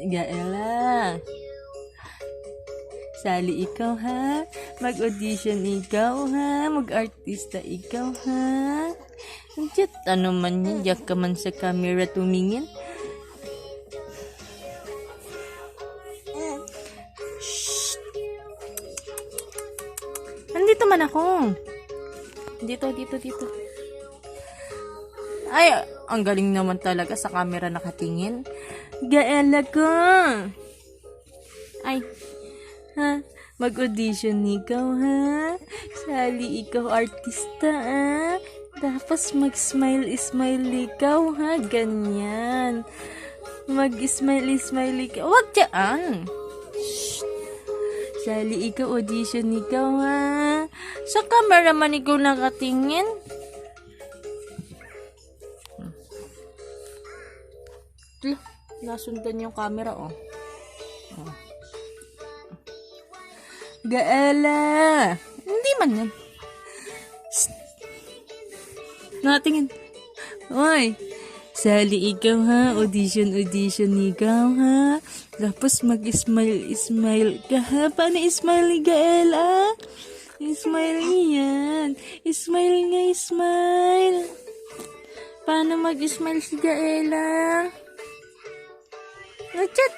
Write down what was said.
Gaela. Sali ikaw ha. Mag-audition ikaw ha. Mag-artista ikaw ha. Diyan, ano man yan. Diyan ka man sa camera tumingin. Shh. Nandito man ako. Dito. Ay, ang galing naman talaga sa camera nakatingin. Gaela ko. Ay, ha? Mag-audition ikaw, ha? Sali ikaw, artista, ha? Tapos mag-smile ikaw, ha? Ganyan. Mag-smile ikaw. Huwag dyan. Shh. Sali ikaw, audition ikaw, ha? Sa camera man ikaw nakatingin. Nasundan yung camera, oh. Gaela! Hindi man yan. Natingin. Oy! Sali ikaw, ha? Audition ikaw, ha? Tapos mag-smile ka, ha? Paano smile ni Gaela? Smile yan. Smile. Paano mag-smile si Gaela? Chat.